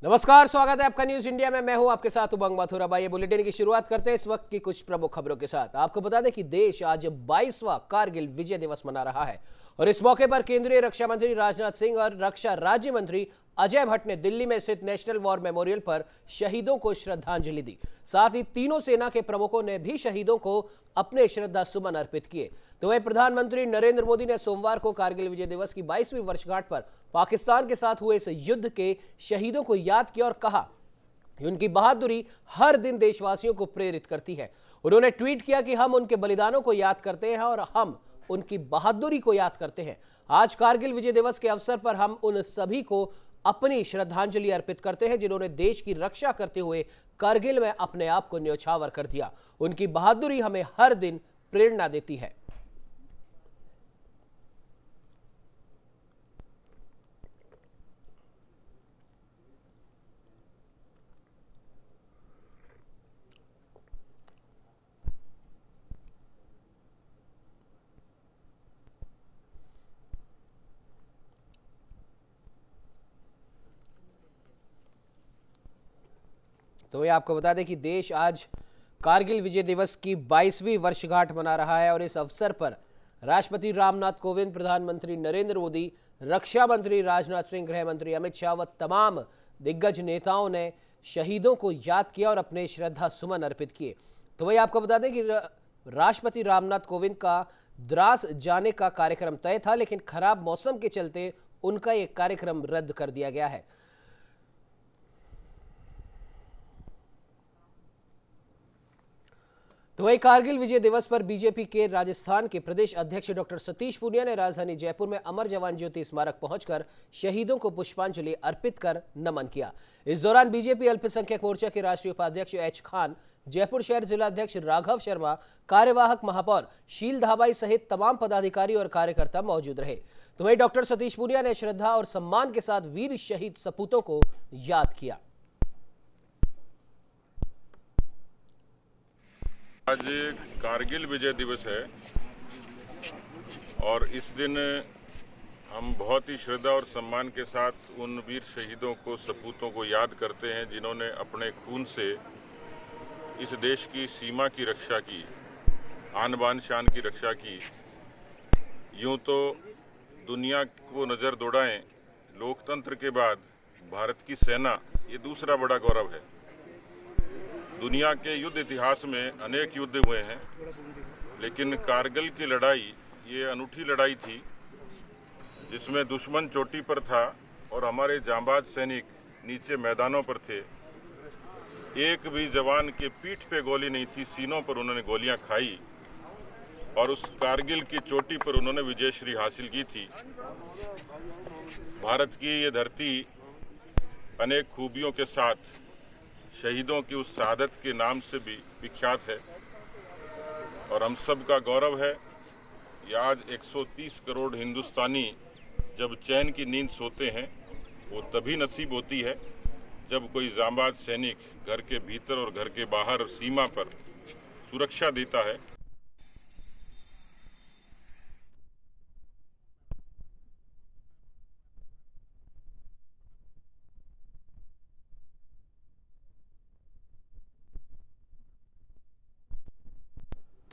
नमस्कार, स्वागत है आपका न्यूज इंडिया में। मैं हूं आपके साथ उमंग मथुरा। भाई, बुलेटिन की शुरुआत करते हैं इस वक्त की कुछ प्रमुख खबरों के साथ। आपको बता दें कि देश आज 22वां कारगिल विजय दिवस मना रहा है और इस मौके पर केंद्रीय रक्षा मंत्री राजनाथ सिंह और रक्षा राज्य मंत्री अजय भट्ट ने दिल्ली में स्थित नेशनल वॉर मेमोरियल पर शहीदों को श्रद्धांजलि दी। साथ ही तीनों सेना के प्रमुखों ने भी शहीदों को अपने श्रद्धा सुमन अर्पित किए। तो वही प्रधानमंत्री नरेंद्र मोदी ने सोमवार को कारगिल विजय दिवस की 22वीं वर्षगांठ पर पाकिस्तान के साथ हुए इस युद्ध के शहीदों को याद किया और कहा कि उनकी बहादुरी हर दिन देशवासियों को प्रेरित करती है। उन्होंने ट्वीट किया कि हम उनके बलिदानों को याद करते हैं और हम उनकी बहादुरी को याद करते हैं। आज कारगिल विजय दिवस के अवसर पर हम उन सभी को अपनी श्रद्धांजलि अर्पित करते हैं जिन्होंने देश की रक्षा करते हुए कारगिल में अपने आप को न्यौछावर कर दिया। उनकी बहादुरी हमें हर दिन प्रेरणा देती है। तो ये आपको बता दें कि देश आज कारगिल विजय दिवस की 22वीं वर्षगांठ मना रहा है और इस अवसर पर राष्ट्रपति रामनाथ कोविंद, प्रधानमंत्री नरेंद्र मोदी, रक्षा मंत्री राजनाथ सिंह, गृह मंत्री अमित शाह व तमाम दिग्गज नेताओं ने शहीदों को याद किया और अपने श्रद्धा सुमन अर्पित किए। तो वही आपको बता दें कि राष्ट्रपति रामनाथ कोविंद का द्रास जाने का कार्यक्रम तय था, लेकिन खराब मौसम के चलते उनका ये कार्यक्रम रद्द कर दिया गया है। तो वही कारगिल विजय दिवस पर बीजेपी के राजस्थान के प्रदेश अध्यक्ष डॉक्टर सतीश पूनिया ने राजधानी जयपुर में अमर जवान ज्योति स्मारक पहुंचकर शहीदों को पुष्पांजलि अर्पित कर नमन किया। इस दौरान बीजेपी अल्पसंख्यक मोर्चा के राष्ट्रीय उपाध्यक्ष एच खान, जयपुर शहर जिलाध्यक्ष राघव शर्मा, कार्यवाहक महापौर शील धाबाई सहित तमाम पदाधिकारी और कार्यकर्ता मौजूद रहे। तो वही डॉक्टर सतीश पूनिया ने श्रद्धा और सम्मान के साथ वीर शहीद सपूतों को याद किया। आज कारगिल विजय दिवस है और इस दिन हम बहुत ही श्रद्धा और सम्मान के साथ उन वीर शहीदों को, सपूतों को याद करते हैं जिन्होंने अपने खून से इस देश की सीमा की रक्षा की, आन बान शान की रक्षा की। यूं तो दुनिया को नज़र दौड़ाएं, लोकतंत्र के बाद भारत की सेना ये दूसरा बड़ा गौरव है। दुनिया के युद्ध इतिहास में अनेक युद्ध हुए हैं, लेकिन कारगिल की लड़ाई ये अनूठी लड़ाई थी जिसमें दुश्मन चोटी पर था और हमारे जांबाज सैनिक नीचे मैदानों पर थे। एक भी जवान के पीठ पे गोली नहीं थी, सीनों पर उन्होंने गोलियां खाई और उस कारगिल की चोटी पर उन्होंने विजयश्री हासिल की थी। भारत की ये धरती अनेक खूबियों के साथ शहीदों की उस शहादत के नाम से भी विख्यात है और हम सब का गौरव है। ये आज 130 करोड़ हिंदुस्तानी जब चैन की नींद सोते हैं, वो तभी नसीब होती है जब कोई जांबाज सैनिक घर के भीतर और घर के बाहर सीमा पर सुरक्षा देता है।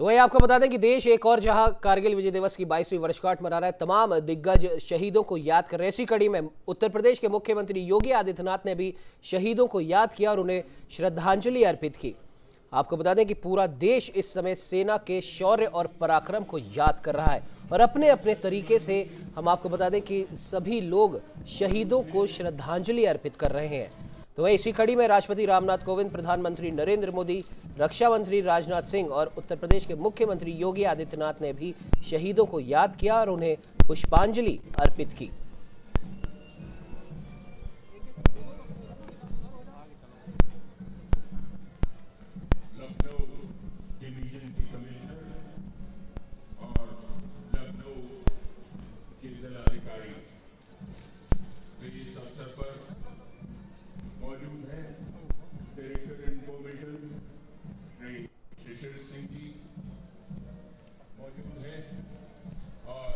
तो वही आपको बता दें कि देश एक और जहां कारगिल विजय दिवस की 22वीं वर्षगांठ मना रहा है, तमाम दिग्गज शहीदों को याद कर रहे हैं। इसी कड़ी में उत्तर प्रदेश के मुख्यमंत्री योगी आदित्यनाथ ने भी शहीदों को याद किया और उन्हें श्रद्धांजलि अर्पित की। आपको बता दें कि पूरा देश इस समय सेना के शौर्य और पराक्रम को याद कर रहा है और अपने अपने तरीके से हम आपको बता दें कि सभी लोग शहीदों को श्रद्धांजलि अर्पित कर रहे हैं। तो वही इसी कड़ी में राष्ट्रपति रामनाथ कोविंद, प्रधानमंत्री नरेंद्र मोदी, रक्षा मंत्री राजनाथ सिंह और उत्तर प्रदेश के मुख्यमंत्री योगी आदित्यनाथ ने भी शहीदों को याद किया और उन्हें पुष्पांजलि अर्पित की। इस अवसर पर मौजूद है डायरेक्टर इन्फॉर्मेशन श्री शिशिर सिंह जी मौजूद है और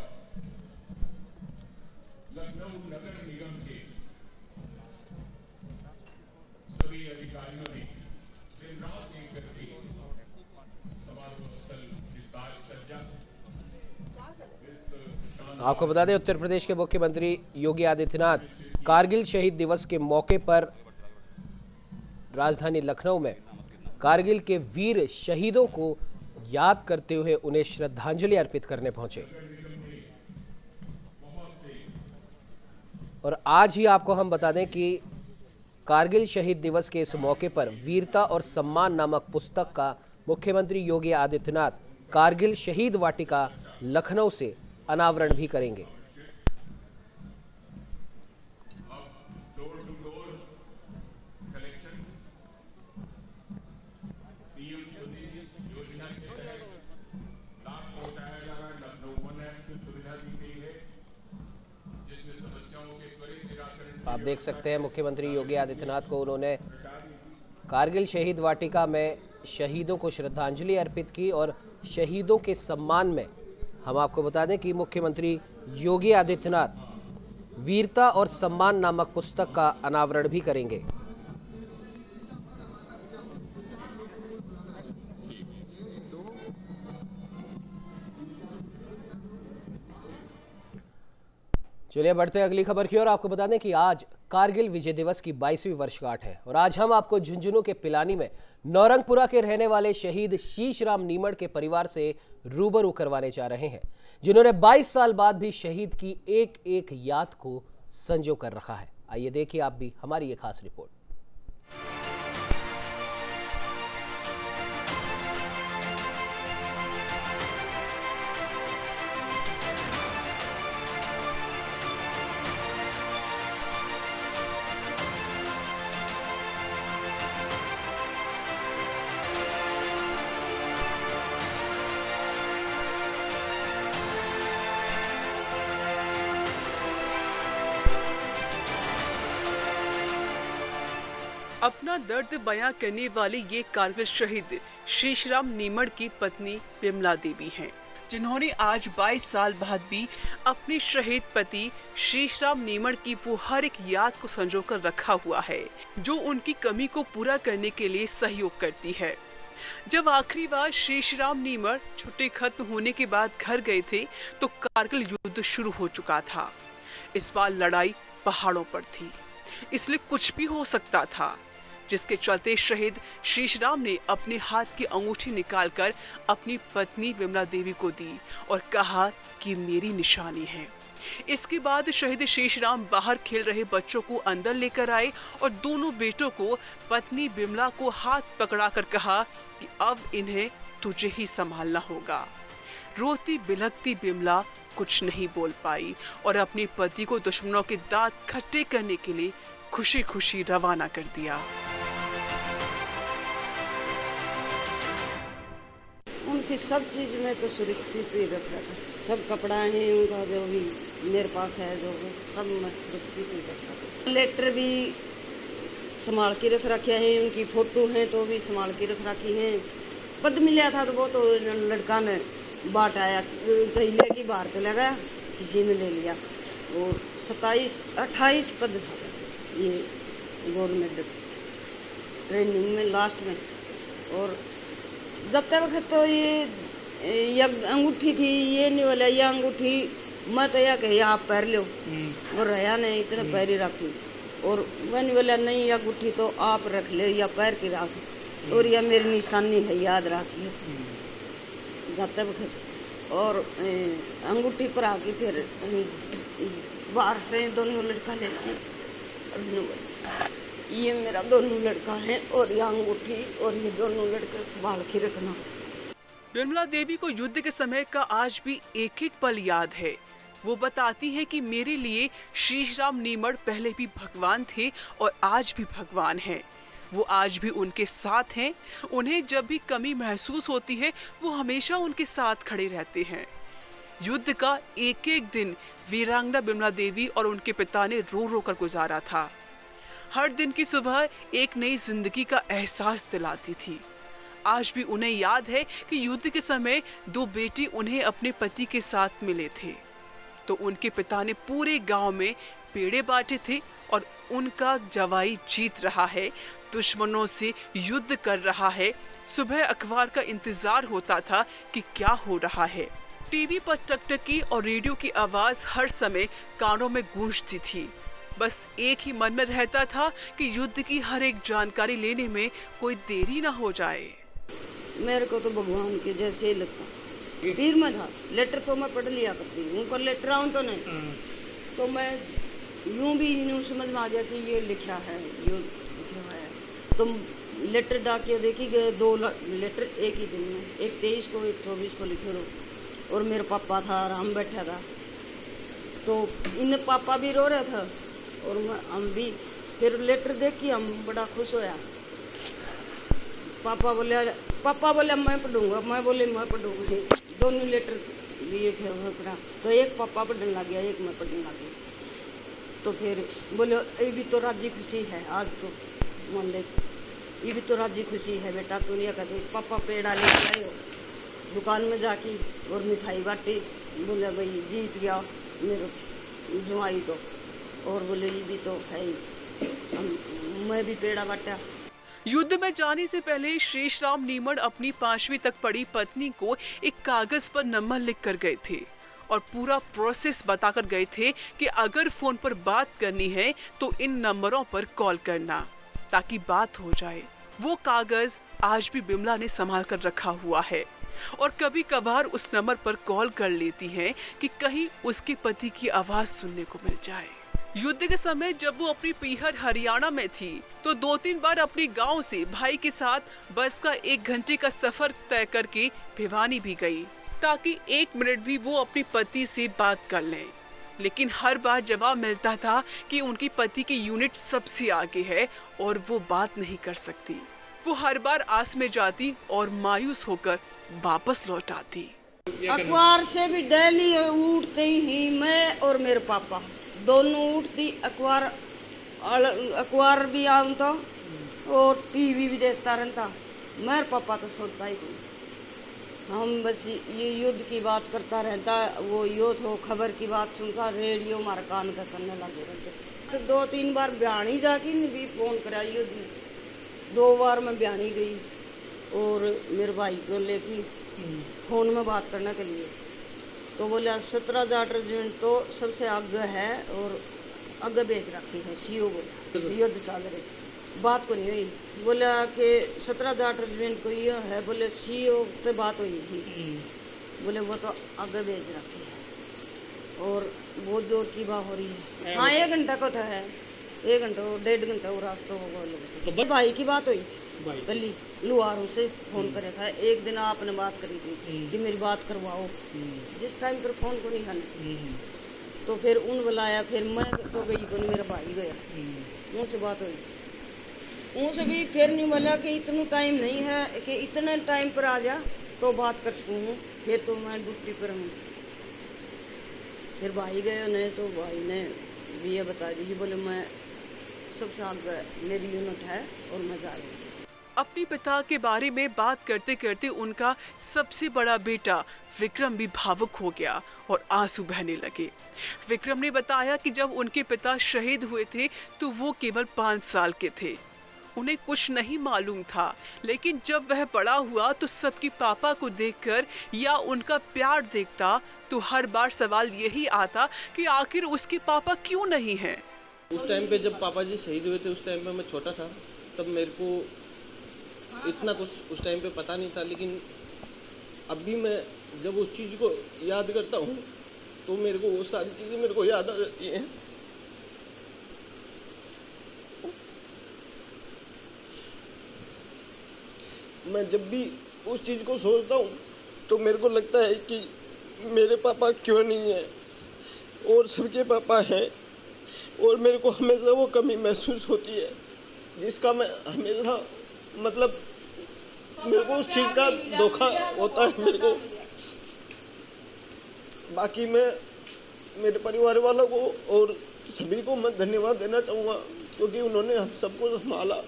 लखनऊ नगर निगम के आपको बता दें, उत्तर प्रदेश के मुख्यमंत्री योगी आदित्यनाथ कारगिल शहीद दिवस के मौके पर राजधानी लखनऊ में कारगिल के वीर शहीदों को याद करते हुए उन्हें श्रद्धांजलि अर्पित करने पहुंचे। और आज ही आपको हम बता दें कि कारगिल शहीद दिवस के इस मौके पर वीरता और सम्मान नामक पुस्तक का मुख्यमंत्री योगी आदित्यनाथ कारगिल शहीद वाटिका लखनऊ से अनावरण भी करेंगे। आप देख सकते हैं मुख्यमंत्री योगी आदित्यनाथ को उन्होंने कारगिल शहीद वाटिका में शहीदों को श्रद्धांजलि अर्पित की और शहीदों के सम्मान में हम आपको बता दें कि मुख्यमंत्री योगी आदित्यनाथ वीरता और सम्मान नामक पुस्तक का अनावरण भी करेंगे। चलिए बढ़ते हैं अगली खबर की ओर। आपको बता दें कि आज कारगिल विजय दिवस की 22वीं वर्षगांठ है और आज हम आपको झुंझुनू के पिलानी में नौरंगपुरा के रहने वाले शहीद शीशराम नीमड़ के परिवार से रूबरू करवाने जा रहे हैं, जिन्होंने 22 साल बाद भी शहीद की एक एक याद को संजो कर रखा है। आइए देखिए आप भी हमारी ये खास रिपोर्ट। अपना दर्द बयां करने वाले ये कारगिल शहीद शीशराम नीमड़ की पत्नी विमला देवी हैं, जिन्होंने आज 22 साल बाद भी अपने शहीद पति शीशराम नीमड़ की वो हर एक याद को संजोकर रखा हुआ है, जो उनकी कमी को पूरा करने के लिए सहयोग करती है। जब आखिरी बार शीशराम नीमड़ छुट्टी खत्म होने के बाद घर गए थे तो कारगिल युद्ध शुरू हो चुका था। इस बार लड़ाई पहाड़ों पर थी, इसलिए कुछ भी हो सकता था, जिसके चलते शहीद शीशराम ने अपने हाथ की अंगूठी निकालकर अपनी पत्नी विमला देवी को दी और कहा कि मेरी निशानी है। इसके बाद शहीद शीशराम बाहर खेल रहे बच्चों को अंदर लेकर आए और दोनों बेटों को पत्नी विमला को हाथ पकड़ाकर कहा कि अब इन्हें तुझे ही संभालना होगा। रोती बिलखती विमला कुछ नहीं बोल पाई और अपने पति को दुश्मनों के दांत खट्टे करने के लिए खुशी खुशी रवाना कर दिया। उनकी सब चीज में तो सुरक्षित ही रख रहा था। सब कपड़ा है उनका जो भी मेरे पास है, जो सब मैं सुरक्षित ही रख रहा था। लेटर भी संभाल के रख रखे हैं, उनकी फोटो है तो भी संभाल के रख रखी है। पद मिला था तो वो तो लड़का ने बाट आया, कहीं लेके बाहर चला गया, किसी ने ले लिया। और 27-28 पद था ये गवर्नमेंट ट्रेनिंग में लास्ट में। और जब तक तो ये अंगूठी थी, ये नहीं बोला ये अंगूठी मैं तो यह कही आप पहन लो, और रहा नहीं इतना पैर ही रखी। और मैंने बोला नहीं ये अंगूठी तो आप रख ले या पैर की रख, और यह मेरी निशानी है याद रखिए। जब तक और अंगूठी पर आके फिर बाहर से दोनों लड़का लेके ये मेरा दोनों लड़का है और ये अंगूठी और ये दोनों लड़के संभाल के रखना। विमला देवी को युद्ध के समय का आज भी एक एक पल याद है। वो बताती है कि मेरे लिए शीशराम नीमड़ पहले भी भगवान थे और आज भी भगवान हैं। वो आज भी उनके साथ हैं। उन्हें जब भी कमी महसूस होती है वो हमेशा उनके साथ खड़े रहते हैं। युद्ध का एक एक दिन वीरांगना विमला देवी और उनके पिता ने रो रो कर गुजारा था। हर दिन की सुबह एक नई जिंदगी का एहसास दिलाती थी। आज भी उन्हें याद है कि युद्ध के समय दो बेटी उन्हें अपने पति के साथ मिले थे तो उनके पिता ने पूरे गांव में पेड़े बांटे थे और उनका जवाई जीत रहा है, दुश्मनों से युद्ध कर रहा है। सुबह अखबार का इंतजार होता था कि क्या हो रहा है। टीवी पर टकटकी और रेडियो की आवाज हर समय कानों में गूंजती थी। बस एक ही मन में रहता था कि युद्ध की हर एक जानकारी लेने में कोई देरी ना हो जाए। मेरे को तो भगवान के जैसे ही लगता था। पीर में था, लेटर तो मैं पढ़ लिया करती हूँ, पर लेटर आऊँ तो नहीं, तो मैं यूं भी यूं समझ में आ गया कि ये लिखा है, ये लिखा है। तो लेटर डाक के देखी गए, 2 लेटर एक ही दिन में, एक 23 को एक 24 को लिखे रहो। और मेरा पापा था, राम बैठा था, तो इन पापा भी रो रहा था और हम भी। फिर लेटर देख के हम बड़ा खुश होया। पापा बोले मैं पढ़ूंगा, मैं बोले मैं पढ़ूंगी। दोनों लेटर लिए थे दूसरा, तो एक पापा पढ़ने लग गया, एक मैं पढ़ने लग गई। तो फिर बोले ये भी तो राजी खुशी है, आज तो मान ले ये भी तो राजी खुशी है बेटा। तू नहीं कहते पापा पेड़ा लेके आए हो दुकान में जाके और मिठाई बांटी। बोले भाई जीत गया मेरे जुआई तो, और बोले ये भी तो है, मैं भी पेड़ा बांटा। युद्ध में जाने से पहले शेषराम नीमड़ अपनी 5वीं तक पढ़ी पत्नी को एक कागज पर नंबर लिख कर गए थे और पूरा प्रोसेस बताकर गए थे कि अगर फोन पर बात करनी है तो इन नंबरों पर कॉल करना ताकि बात हो जाए। वो कागज आज भी बिमला ने संभाल कर रखा हुआ है और कभी कभार उस नंबर पर कॉल कर लेती है कि कहीं उसके पति की आवाज सुनने को मिल जाए। युद्ध के समय जब वो अपनी पीहर हरियाणा में थी तो 2-3 बार अपने गांव से भाई के साथ बस का 1 घंटे का सफर तय करके भिवानी भी गई ताकि 1 मिनट भी वो अपने पति से बात कर लें। लेकिन हर बार जवाब मिलता था कि उनकी पति की यूनिट सबसे आगे है और वो बात नहीं कर सकती। वो हर बार आस में जाती और मायूस होकर वापस लौट आती। अखबार से भी डेली उठते ही मैं और मेरे पापा दोनों उठती, अखबार भी आता और टीवी भी देखता रहता। मेरे पापा तो सोता ही नहीं, हम बस ये युद्ध की बात करता रहता। वो यो तो खबर की बात सुनता, रेडियो हमारा कान का करने लगे रहते। तो 2-3 बार ब्याणी जाके भी फोन करा युद्ध में। 2 बार मैं ब्याणी गई और मेरे भाई को लेके फोन में बात करने के लिए, तो बोला 17 जाट रेजिमेंट तो सबसे आगे है और आगे भेज रखी है सीओ। बोला युद्ध चल रही, बात को नहीं हुई। बोला कि 17 जाट रेजिमेंट को ये है, बोले सीओ से बात हुई थी, बोले वो तो आगे भेज रखी है और बहुत जोर की बात हो रही है। हाँ 1 घंटा को तो है, 1 घंटा 1.5 घंटा वो रास्ता होगा। तो भाई की बात हुई थी, कल लुहारों से फोन करे था। एक दिन आपने बात करी थी कि मेरी बात करवाओ, जिस टाइम पर फोन को नहीं करना। तो फिर उन बुलाया, फिर मैं तो गई को नहीं, मेरा भाई गया, उनसे बात हुई। उनसे भी फिर नहीं बोला कि इतना टाइम नहीं है कि इतने टाइम पर आ जा तो बात कर सकूँ, फिर तो मैं ड्यूटी पर हूँ। फिर भाई गए नहीं तो भाई ने भी ये बता दी, बोले मैं सबसे आगे मेरी यूनिट है और मैं जा रही हूँ। अपने पिता के बारे में बात करते करते उनका सबसे बड़ा बेटा विक्रम भी भावुक हो गया और आंसू बहने लगे। विक्रम ने बताया कि जब उनके पिता शहीद हुए थे तो वो केवल 5 साल के थे, उन्हें कुछ नहीं मालूम था। लेकिन जब वह बड़ा हुआ तो सबकी पापा को देखकर या उनका प्यार देखता तो हर बार सवाल यही आता कि आखिर उसके पापा क्यों नहीं हैं। उस टाइम पे जब पापा जी शहीद हुए थे उस टाइम पे मैं छोटा था, तब मेरे को इतना कुछ उस टाइम पे पता नहीं था। लेकिन अब भी मैं जब उस चीज़ को याद करता हूँ तो मेरे को वो सारी चीज़ें मेरे को याद आ जाती हैं। मैं जब भी उस चीज़ को सोचता हूँ तो मेरे को लगता है कि मेरे पापा क्यों नहीं है और सबके पापा हैं, और मेरे को हमेशा वो कमी महसूस होती है जिसका मैं हमेशा मतलब मेरे को उस चीज़ का धोखा होता है मेरे को। बाकी मैं मेरे परिवार वालों को और सभी को मैं धन्यवाद देना चाहूँगा क्योंकि उन्होंने हम सबको संभाला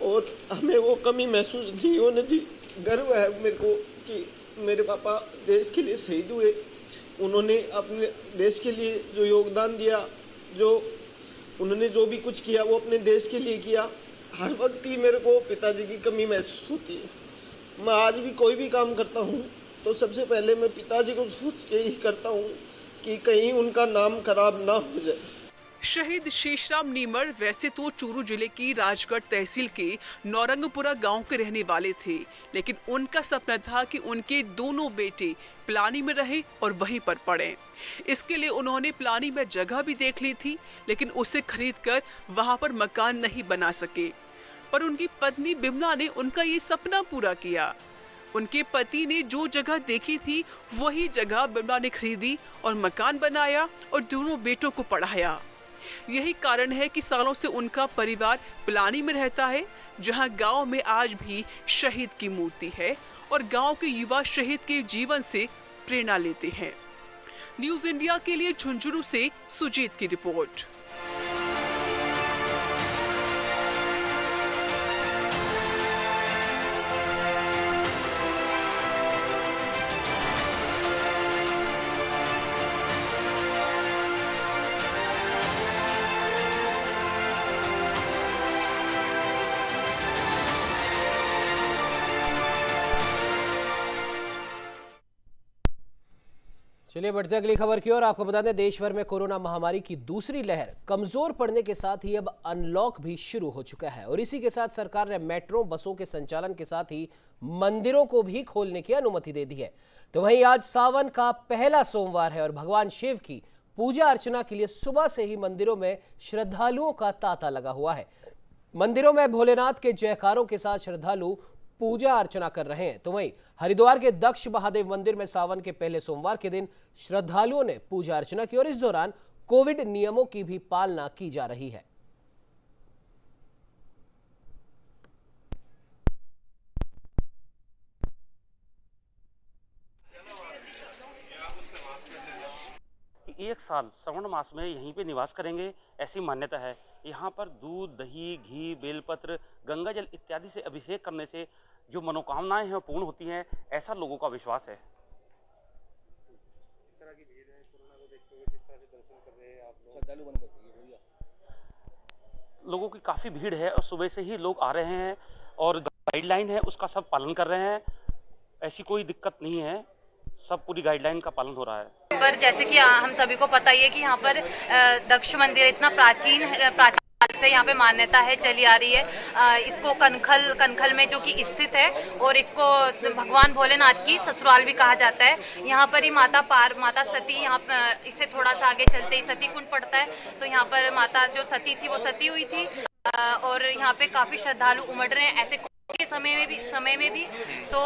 और हमें वो कमी महसूस नहीं होने दी। गर्व है मेरे को कि मेरे पापा देश के लिए शहीद हुए, उन्होंने अपने देश के लिए जो योगदान दिया, जो उन्होंने जो भी कुछ किया वो अपने देश के लिए किया। हर वक्त ही मेरे को पिताजी की कमी महसूस होती है। मैं आज भी कोई भी काम करता हूँ तो सबसे पहले मैं पिताजी को सोच के ही करता हूँ कि कहीं उनका नाम खराब ना हो जाए। शहीद शीशराम नीमड़ वैसे तो चूरू जिले की राजगढ़ तहसील के नौरंगपुरा गांव के रहने वाले थे, लेकिन उनका सपना था कि उनके दोनों बेटे पिलानी में रहे और वहीं पर पढ़ें। इसके लिए उन्होंने पिलानी में जगह भी देख ली थी, लेकिन उसे खरीदकर वहां पर मकान नहीं बना सके। पर उनकी पत्नी बिमला ने उनका ये सपना पूरा किया। उनके पति ने जो जगह देखी थी वही जगह बिमला ने खरीदी और मकान बनाया और दोनों बेटों को पढ़ाया। यही कारण है कि सालों से उनका परिवार पिलानी में रहता है, जहां गांव में आज भी शहीद की मूर्ति है और गांव के युवा शहीद के जीवन से प्रेरणा लेते हैं। न्यूज़ इंडिया के लिए झुंझुनू से सुजीत की रिपोर्ट। चलिए बढ़ते अगली खबर की ओर। आपको बता दें, देश भर में कोरोना महामारी की दूसरी लहर कमजोर पड़ने के साथ ही अब अनलॉक भी शुरू हो चुका है और इसी के साथ सरकार ने मेट्रो बसों के संचालन के साथ ही मंदिरों को भी खोलने की अनुमति दे दी है। तो वहीं आज सावन का पहला सोमवार है और भगवान शिव की पूजा अर्चना के लिए सुबह से ही मंदिरों में श्रद्धालुओं का तांता लगा हुआ है। मंदिरों में भोलेनाथ के जयकारों के साथ श्रद्धालु पूजा अर्चना कर रहे हैं। तो वहीं हरिद्वार के दक्ष महादेव मंदिर में सावन के पहले सोमवार के दिन श्रद्धालुओं ने पूजा अर्चना की और इस दौरान कोविड नियमों की भी पालना की जा रही है। एक साल श्रावण मास में यहीं पे निवास करेंगे, ऐसी मान्यता है। यहाँ पर दूध, दही, घी, बेलपत्र, गंगा जल इत्यादि से अभिषेक करने से जो मनोकामनाएं हैं वो पूर्ण होती हैं, ऐसा लोगों का विश्वास है। लोगों की काफ़ी भीड़ है और सुबह से ही लोग आ रहे हैं और गाइडलाइन है उसका सब पालन कर रहे हैं। ऐसी कोई दिक्कत नहीं है, सब पूरी गाइडलाइन का पालन हो रहा है। पर जैसे कि हम सभी को पता ही है कि यहाँ पर दक्ष मंदिर इतना प्राचीन से यहाँ पे मान्यता है चली आ रही है। इसको कनखल में जो कि स्थित है और इसको भगवान भोलेनाथ की ससुराल भी कहा जाता है। यहाँ पर ही माता सती, यहाँ इससे थोड़ा सा आगे चलते ही सती कुंड पड़ता है, तो यहाँ पर माता जो सती थी वो सती हुई थी और यहाँ पे काफी श्रद्धालु उमड़ रहे हैं ऐसे के समय में भी। तो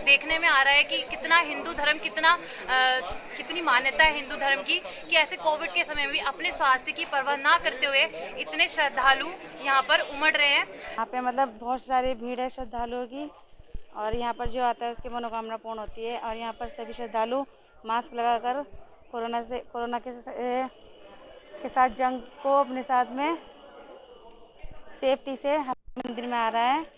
देखने में आ रहा है कि कितना हिंदू धर्म कितनी मान्यता है हिंदू धर्म की कि ऐसे कोविड के समय में भी अपने स्वास्थ्य की परवाह ना करते हुए इतने श्रद्धालु यहाँ पर उमड़ रहे हैं। यहाँ पे मतलब बहुत सारी भीड़ है श्रद्धालुओं की और यहाँ पर जो आता है उसकी मनोकामना पूर्ण होती है और यहाँ पर सभी श्रद्धालु मास्क लगाकर कोरोना के साथ जंग को अपने साथ में सेफ्टी से मंदिर में आ रहा है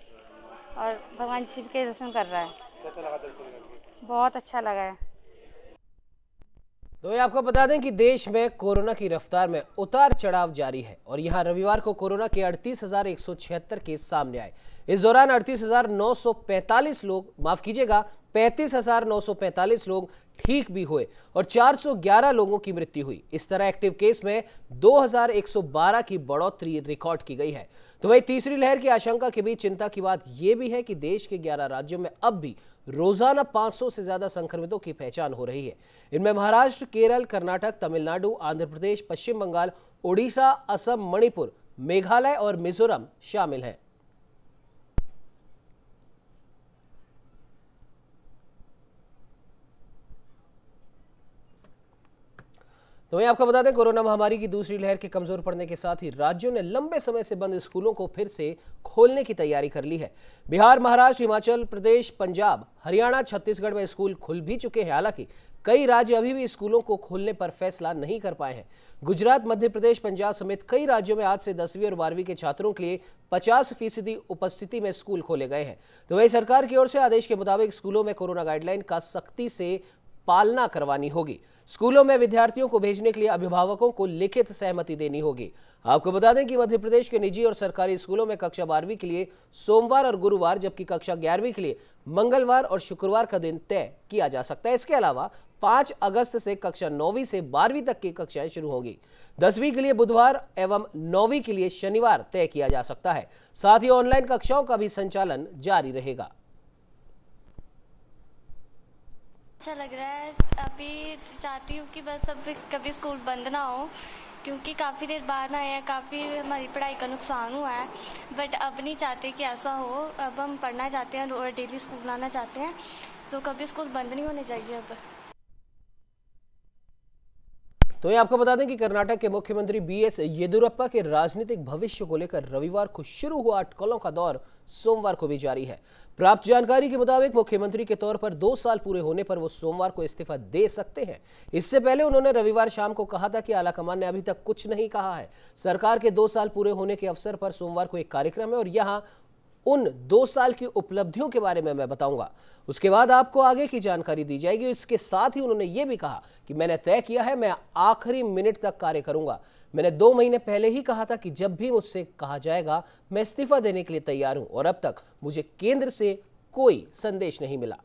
और भगवान शिव के दर्शन कर रहा है। कैसा लगा दर्शन करके? बहुत अच्छा लगा है। तो ये आपको बता दें कि देश में कोरोना की रफ्तार में उतार चढ़ाव जारी है और यहाँ रविवार को कोरोना के 38,176 केस सामने आए। इस दौरान 38,945 लोग, माफ कीजिएगा 35,945 लोग ठीक भी हुए और 411 लोगों की मृत्यु हुई। इस तरह एक्टिव केस में 2,112 की बढ़ोतरी रिकॉर्ड की गई है। तो वही तीसरी लहर की आशंका के बीच चिंता की बात यह भी है कि देश के 11 राज्यों में अब भी रोजाना 500 से ज्यादा संक्रमितों की पहचान हो रही है। इनमें महाराष्ट्र, केरल, कर्नाटक, तमिलनाडु, आंध्र प्रदेश, पश्चिम बंगाल, ओडिशा, असम, मणिपुर, मेघालय और मिजोरम शामिल हैं। तो वहीं आपको बता दें, कोरोना महामारी की दूसरी लहर के कमजोर पड़ने के साथ ही राज्यों ने लंबे समय से बंद स्कूलों को फिर से खोलने की तैयारी कर ली है। बिहार, महाराष्ट्र, हिमाचल प्रदेश, पंजाब, हरियाणा, छत्तीसगढ़ में स्कूल खुल भी चुके हैं। हालांकि कई राज्य अभी भी स्कूलों को खोलने पर फैसला नहीं कर पाए हैं। गुजरात, मध्य प्रदेश, पंजाब समेत कई राज्यों में आज से 10वीं और 12वीं के छात्रों के लिए 50% उपस्थिति में स्कूल खोले गए हैं। तो वही सरकार की ओर से आदेश के मुताबिक स्कूलों में कोरोना गाइडलाइन का सख्ती से पालना करवानी होगी। स्कूलों में विद्यार्थियों को भेजने के लिए अभिभावकों को लिखित सहमति देनी होगी। आपको बता दें कि मध्य प्रदेश के निजी और सरकारी स्कूलों में कक्षा 12वीं के लिए सोमवार और गुरुवार, जबकि कक्षा 11वीं के लिए मंगलवार और शुक्रवार का दिन तय किया जा सकता है। इसके अलावा 5 अगस्त से कक्षा 9वीं से 12वीं तक की कक्षाएं शुरू होंगी। 10वीं के लिए बुधवार एवं 9वीं के लिए शनिवार तय किया जा सकता है। साथ ही ऑनलाइन कक्षाओं का भी संचालन जारी रहेगा। अच्छा लग रहा है। अभी चाहती हूँ कि बस अब कभी स्कूल बंद ना हो, क्योंकि काफ़ी देर बाद आए हैं, काफ़ी हमारी पढ़ाई का नुकसान हुआ है। बट अब नहीं चाहते कि ऐसा हो। अब हम पढ़ना चाहते हैं और डेली स्कूल आना चाहते हैं, तो कभी स्कूल बंद नहीं होने चाहिए अब। तो ये आपको बता दें कि कर्नाटक के मुख्यमंत्री BS येदियुरप्पा के राजनीतिक भविष्य को लेकर रविवार को शुरू हुआ अटकलों का दौर सोमवार को भी जारी है। प्राप्त जानकारी के मुताबिक मुख्यमंत्री के तौर पर 2 साल पूरे होने पर वो सोमवार को इस्तीफा दे सकते हैं। इससे पहले उन्होंने रविवार शाम को कहा था कि आलाकमान ने अभी तक कुछ नहीं कहा है। सरकार के 2 साल पूरे होने के अवसर पर सोमवार को एक कार्यक्रम है और यहाँ उन 2 साल की उपलब्धियों के बारे में मैं बताऊंगा। उसके बाद आपको आगे की जानकारी दी जाएगी। इसके साथ ही उन्होंने ये भी कहा कि मैंने तय किया है, मैं आखिरी मिनट तक कार्य करूंगा। मैंने 2 महीने पहले ही कहा था कि जब भी मुझसे कहा जाएगा मैं इस्तीफा देने के लिए तैयार हूं, और अब तक मुझे केंद्र से कोई संदेश नहीं मिला।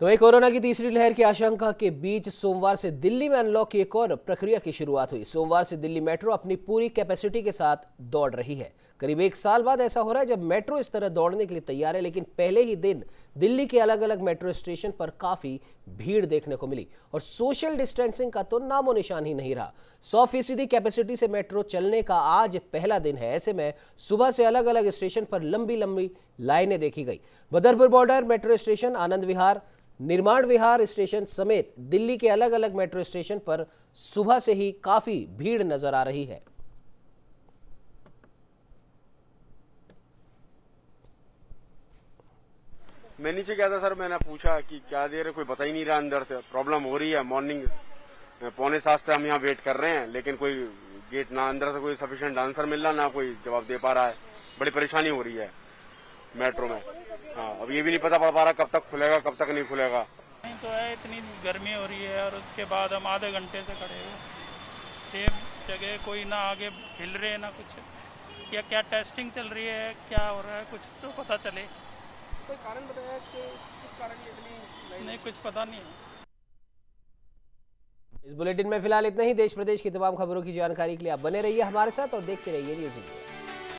तो वहीं कोरोना की तीसरी लहर की आशंका के बीच सोमवार से दिल्ली में अनलॉक की एक और प्रक्रिया की शुरुआत हुई। सोमवार से दिल्ली मेट्रो अपनी पूरी कैपेसिटी के साथ दौड़ रही है। करीब 1 साल बाद ऐसा हो रहा है जब मेट्रो इस तरह दौड़ने के लिए तैयार है, लेकिन पहले ही दिन दिल्ली के अलग अलग मेट्रो स्टेशन पर काफी भीड़ देखने को मिली और सोशल डिस्टेंसिंग का तो नामो निशान ही नहीं रहा। 100% कैपेसिटी से मेट्रो चलने का आज पहला दिन है। ऐसे में सुबह से अलग अलग स्टेशन पर लंबी लंबी लाइनें देखी गई। Badarpur border metro station, Anand Vihar, निर्माण विहार स्टेशन समेत दिल्ली के अलग अलग मेट्रो स्टेशन पर सुबह से ही काफी भीड़ नजर आ रही है। मैं नीचे गया था सर, मैंने पूछा कि क्या देर है, कोई बता ही नहीं रहा। अंदर से प्रॉब्लम हो रही है। मॉर्निंग 6:45 से हम यहाँ वेट कर रहे हैं, लेकिन कोई गेट ना अंदर से कोई सफिशिएंट आंसर मिल रहा, ना कोई जवाब दे पा रहा है। बड़ी परेशानी हो रही है मेट्रो में। हाँ, अब ये भी नहीं पता पड़ पा रहा कब तक खुलेगा कब तक नहीं खुलेगा। नहीं तो है, इतनी गर्मी हो रही है और उसके बाद हम आधे घंटे से खड़े हैं सेम जगह। कोई ना आगे हिल रहे ना कुछ, या क्या टेस्टिंग चल रही है, क्या हो रहा है, कुछ तो पता चले। कोई कारण बताया कि किस कारण इतनी? नहीं, कुछ पता नहीं है। इस बुलेटिन में फिलहाल इतना ही। देश प्रदेश की तमाम खबरों की जानकारी के लिए आप बने रहिए हमारे साथ और देखते रहिए न्यूज़ इंडिया।